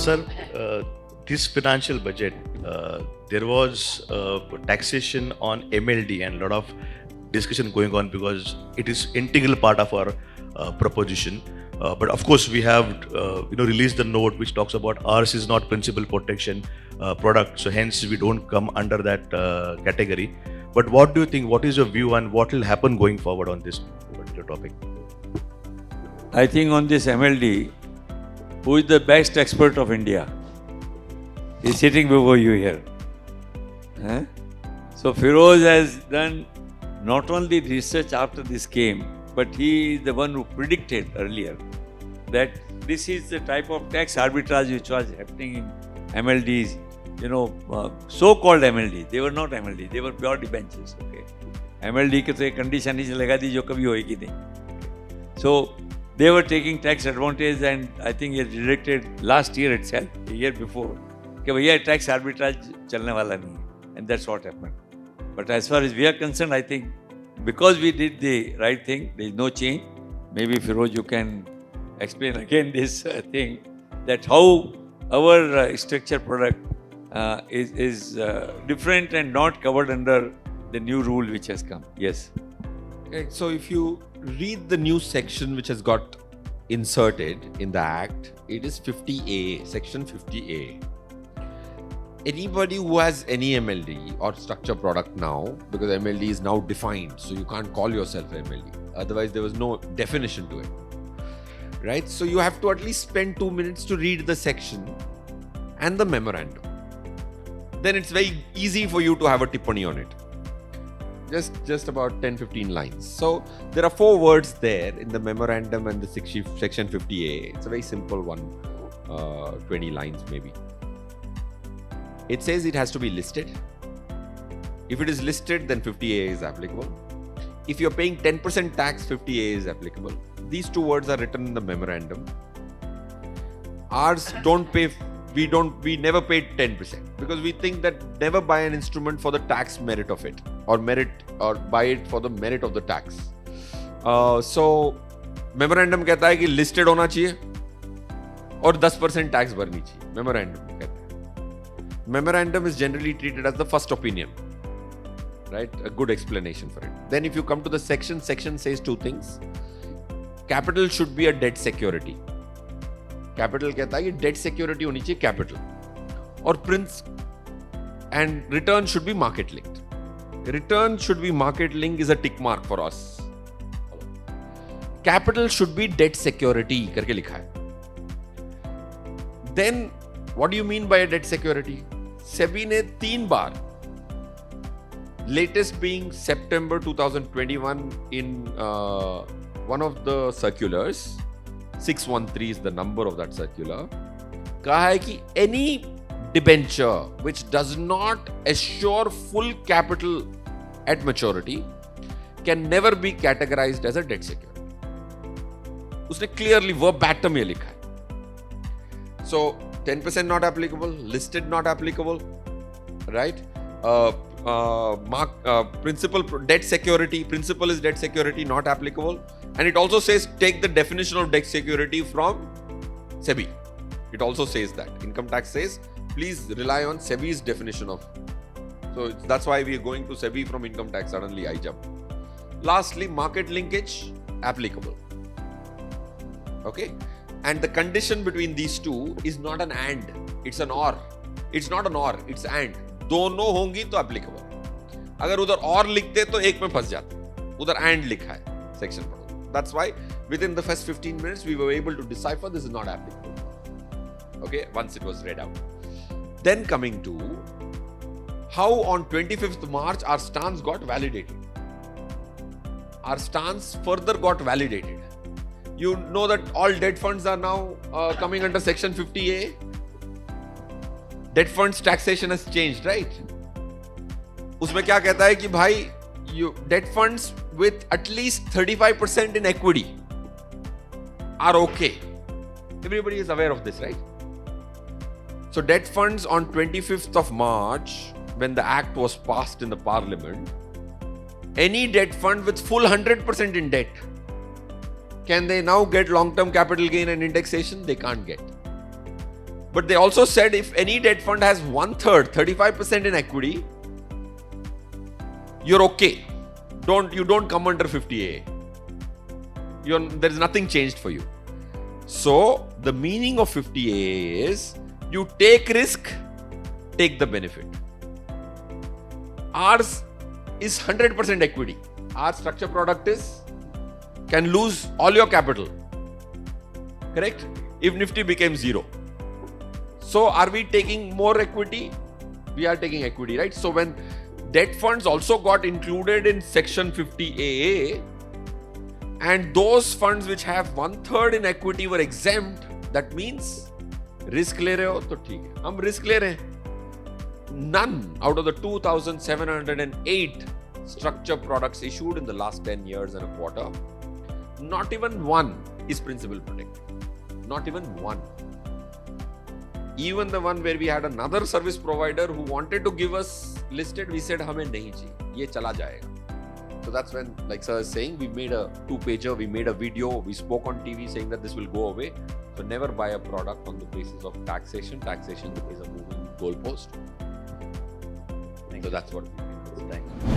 Sir, this financial budget, there was taxation on MLD and a lot of discussion going on because it is integral part of our proposition. But of course, we have released the note which talks about ours is not principal protection product, so hence we don't come under that category. But what do you think? What is your view and what will happen going forward on this particular topic? I think on this MLD, who is the best expert of India? He's sitting before you here. So Feroze has done not only research after this came, but he is the one who predicted earlier that this is the type of tax arbitrage which was happening in MLDs, so-called MLD. They were not MLD, they were pure debentures. Okay, MLD के तो एक condition ही लगा दी जो कभी होएगी नहीं. So they were taking tax advantage, and I think he directed last year itself, a year before, कि भैया tax arbitrage चलने वाला नहीं है, and that's what happened. But as far as we are concerned, I think because we did the right thing, there is no change. Maybe Feroze, you can explain again this thing, that how our structure product is different and not covered under the new rule which has come. Yes. Okay, so if you read the new section which has got inserted in the Act, it is 50A, section 50A. Anybody who has any MLD or structure product now, because MLD is now defined, so you can't call yourself MLD. Otherwise, there was no definition to it. Right? So you have to at least spend 2 minutes to read the section and the memorandum. Then it's very easy for you to have a tippani on it. Just about 10-15 lines. So there are 4 words there in the memorandum and the section 50A. It's a very simple one, 20 lines maybe. It says it has to be listed. If it is listed, then 50A is applicable. If you're paying 10% tax, 50A is applicable. These 2 words are written in the memorandum. Ours don't pay, we never paid 10% because we think that never buy an instrument for the tax merit of it or buy it for the merit of the tax. So memorandum कहता है कि listed होना चाहिए और 10% tax भरनी चाहिए. Memorandum कहता है. Memorandum is generally treated as the first opinion, right? A good explanation for it. Then if you come to the section says 2 things. Capital should be a debt security. Capital कहता है कि debt security होनी चाहिए capital. और and return should be market linked. Return should be market linked is a tick mark for us. Capital should be debt security करके लिखा है. Then what do you mean by a debt security? SEBI ने 3 बार, latest being September 2021 in one of the circulars, 613 is the number of that circular, कहा है कि any debenture which does not assure full capital at maturity can never be categorized as a debt security. उसने clearly verbatim ये लिखा है. So 10% not applicable, listed not applicable, right? Principal debt security, principal is debt security not applicable, and it also says take the definition of debt security from SEBI. It also says that income tax says please rely on SEBI's definition of. So that's why we are going to SEBI from income tax. Suddenly I jump. Lastly, market linkage applicable. Okay. And the condition between these 2 is not an and, it's an or. It's not an or, it's and. दोनों होंगी तो applicable. अगर उधर और लिखते तो एक में फंस जाते. उधर and लिखा है section पर. That's why within the first 15 minutes we were able to decipher this is not applicable. Okay, once it was read out. Then coming to how on 25th March our stance got validated. Our stance further got validated. You know that all debt funds are now coming under section 50A. Debt funds taxation has changed, right? उसमें क्या कहता है कि भाई debt funds with at least 35% in equity are okay. Everybody is aware of this, right? So debt funds on 25th of March, when the act was passed in the parliament, any debt fund with full 100% in debt, can they now get long-term capital gain and indexation? They can't get. But they also said if any debt fund has 1/3, 35% in equity, you're okay. You don't come under 50A. There's nothing changed for you. So the meaning of 50A is you take risk, take the benefit. Ours is 100% equity. Our structure product can lose all your capital. Correct? If Nifty became 0. So are we taking more equity? We are taking equity, right? So when debt funds also got included in section 50AA, and those funds which have 1/3 in equity were exempt, that means risk ले रहे हो तो ठीक है, हम risk ले रहे हैं. None out of the 2,708 structure products issued in the last 10 years and a quarter, not even one is principal protected. Not even one. Even the one where we had another service provider who wanted to give us listed, we said हमें नहीं चाहिए, ये चला जाएगा. So that's when, like sir is saying, we made a 2-pager, we made a video, we spoke on TV saying that this will go away. So never buy a product on the basis of taxation. Taxation is a moving goalpost. So that's what we did. Thank you.